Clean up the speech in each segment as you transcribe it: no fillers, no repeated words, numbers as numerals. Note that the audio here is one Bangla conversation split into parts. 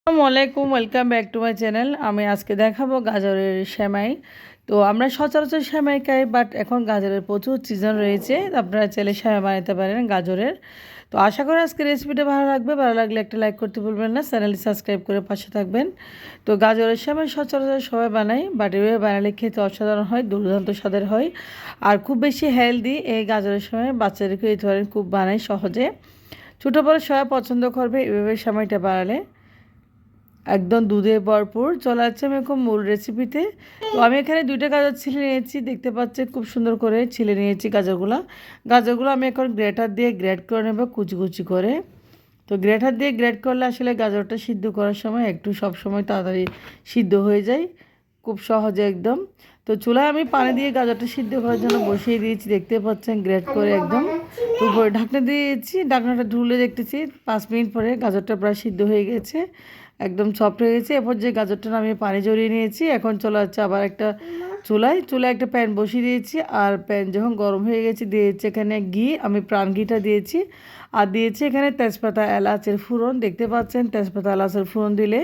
আসসালামু আলাইকুম, welcome back to my channel. আমি আজকে দেখাবো গাজরের সেমাই। তো আমরা সচরাচর সেমাই খাই, বাট এখন গাজরের প্রচুর সিজন রয়েছে। আপনারা চাইলে সেমাই বানাতে পারেন গাজরের। তো আশা করি আজকে রেসিপিটা ভালো লাগবে। ভালো লাগলে একটা লাইক করতে ভুলবেন না, চ্যানেলটি সাবস্ক্রাইব করে পাশে থাকবেন। তো গাজরের সেমাই সচরাচর সবাই বানাই, বাট এভাবে বানালে খেতে অসাধারণ হয়, দুর্দান্ত স্বাদের হয় আর খুব বেশি হেলদি। এই গাজরের সেমাই বাচ্চাদেরকে এই ধরনের খুব বানাই সহজে। ছোটো বড় সবাই পছন্দ করবে এভাবে সেমাইটা বানালে। একদম দুধে ভরপুর। চলে যাচ্ছে আমি এখন মূল রেসিপিতে। তো আমি এখানে 2টা গাজর ছিলে নিয়েছি, দেখতে পাচ্ছেন খুব সুন্দর করে ছিলে নিয়েছি গাজরগুলো আমি এখন গ্রেটার দিয়ে গ্রেট করে নেব কুচি কুচি করে। তো গ্রেটার দিয়ে গ্রেট করলে আসলে গাজরটা সিদ্ধ করার সময় একটু সব সময় তাড়াতাড়ি সিদ্ধ হয়ে যায়, খুব সহজে একদম। তো চুলায় আমি পানি দিয়ে গাজরটা সিদ্ধ করার জন্য বসিয়ে দিয়েছি, দেখতে পাচ্ছেন গ্রেট করে একদম। তো উপরে ঢাকনা দিয়েছি, ঢাকনাটা ঢুলে দেখতেছি 5 মিনিট পরে গাজরটা প্রায় সিদ্ধ হয়ে গেছে, একদম সফট হয়ে গেছে। এরপর যে গাজরটা আমি পানি জড়িয়ে নিয়েছি, এখন চলে যাচ্ছে আবার একটা চুলায় একটা প্যান বসিয়ে দিয়েছি। আর প্যান যখন গরম হয়ে গেছে দিয়েছি এখানে ঘি, আমি প্রাণ ঘিটা দিয়েছি। আর দিয়েছি এখানে তেজপাতা এলাচের ফোড়ন, দেখতে পাচ্ছেন তেজপাতা এলাচের ফোড়ন দিলে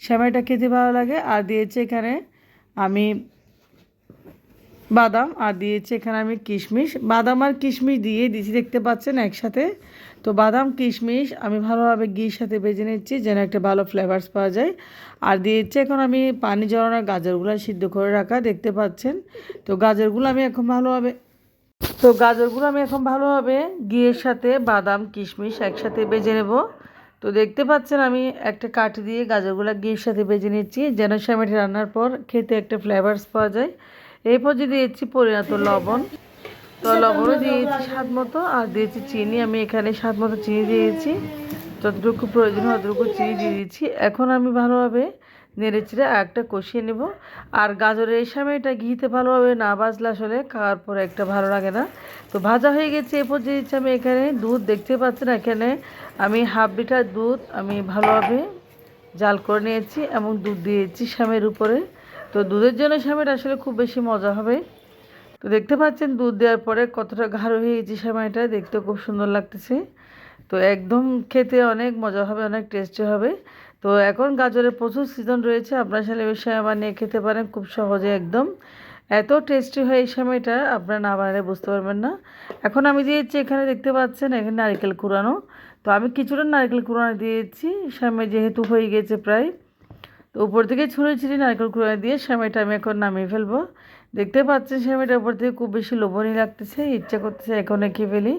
সেমাইটা খেতে ভালো লাগে। আর দিয়েছি এখানে আমি বাদাম, আর দিয়েছি এখানে আমি কিশমিশ। বাদাম আর কিশমিশ দিয়ে দিয়েছি, দেখতে পাচ্ছেন একসাথে। তো বাদাম কিশমিশ আমি ভালোভাবে ঘির সাথে ভেজে নিচ্ছি যেন একটা ভালো ফ্লেভারস পাওয়া যায়। আর দিয়েছি এখন আমি পানি ঝরানো গাজরগুলো সিদ্ধ করে রাখা, দেখতে পাচ্ছেন। তো গাজরগুলো আমি এখন ভালোভাবে ঘিয়ের সাথে বাদাম কিশমিশ একসাথে ভেজে নেব। তো দেখতে পাচ্ছেন আমি একটা কাঠি দিয়ে গাজরগুলো ঘিয়ের সাথে ভেজে নিচ্ছি যেন সেমাইটি রান্নার পর খেতে একটা ফ্লেভারস পাওয়া যায়। এরপর যে দিয়েছি পরিণত লবণ, তো লবণও দিয়েছি স্বাদ মতো। আর দিয়েছি চিনি, আমি এখানে স্বাদ মতো চিনি দিয়েছি, যতটুকু প্রয়োজন হয় ততটুকু চিনি দিয়ে দিয়েছি। এখন আমি ভালোভাবে নেড়ে চেড়ে একটা কষিয়ে নেব। আর গাজরের এই সেমাইটা ঘিতে ভালোভাবে না ভাজলে আসলে খাওয়ার পরে একটা ভালো লাগে না। তো ভাজা হয়ে গেছে। এরপর যে দিচ্ছি আমি এখানে দুধ, দেখতে পাচ্ছেন এখানে আমি হাফ লিটার দুধ আমি ভালোভাবে জাল করে নিয়েছি এবং দুধ দিয়েছি সেমাইয়ের উপরে। তো দুধের জন্য সেমাইটা আসলে খুব বেশি মজা হবে। তো দেখতে পাচ্ছেন দুধ দেওয়ার পরে কতটা গাঢ় হয়ে গেছে সেমাইটা, দেখতে খুব সুন্দর লাগতেছে। তো একদম খেতে অনেক মজা হবে, অনেক টেস্টি হবে। তো এখন গাজরের প্রচুর সিজন রয়েছে, আপনারা চাইলে এই সেমাই বানিয়ে খেতে পারেন খুব সহজে একদম। এত টেস্টি হয় এই সেমাইটা, আপনারা না বানালে বুঝতে পারবেন না। এখন আমি দিয়েছি এখানে, দেখতে পাচ্ছেন এখানে নারকেল কুড়ানো। তো আমি কিছুটা নারকেল কুড়ানো দিয়েছি, সেমাই যেহেতু হয়ে গেছে প্রায়। তো উপর থেকে ছুঁড়ে ছিঁড়ে নারকেল কুড়ানো দিয়ে সেমাইটা আমি এখন নামিয়ে ফেলবো। দেখতে পাচ্ছেন সেমাইটার উপর থেকে খুব বেশি লোভনীয় লাগতেছে, ইচ্ছা করতেছে এখন খেয়ে ফেলি।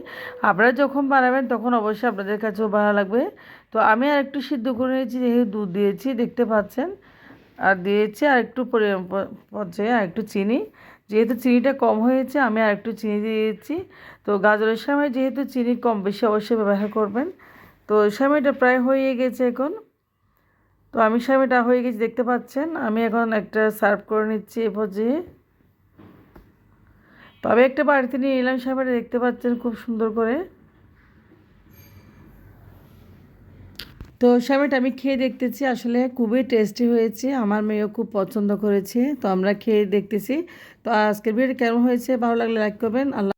আপনারা যখন বানাবেন তখন অবশ্যই আপনাদের কাছেও ভালো লাগবে। তো আমি আর একটু সিদ্ধ করে নিয়েছি, যেহেতু দুধ দিয়েছি দেখতে পাচ্ছেন। আর দিয়েছি আর একটু পর্যায়ে আর একটু চিনি, যেহেতু চিনিটা কম হয়েছে আমি আর একটু চিনি দিয়েছি। তো গাজরের সময় যেহেতু চিনি কম বেশি অবশ্যই ব্যবহার করবেন। তো সেমাইটা প্রায় হয়ে গেছে এখন। তো আমি সেমাইটা হয়ে গেছে, দেখতে পাচ্ছেন। আমি এখন একটা সার্ভ করে নিচ্ছি এ পর্যায়ে। তবে একটা বাড়িতে নিয়ে এলাম সেমাইটা, দেখতে পাচ্ছেন খুব সুন্দর করে। তো সেমাইটা আমি খেয়ে দেখতেছি, আসলে খুবই টেস্টি হয়েছে, আমার মেয়েও খুব পছন্দ করেছে। তো আমরা খেয়ে দেখতেছি। তো আজকের ভিডিও কেমন হয়েছে, ভালো লাগলে লাইক করবেন। আল্লাহ।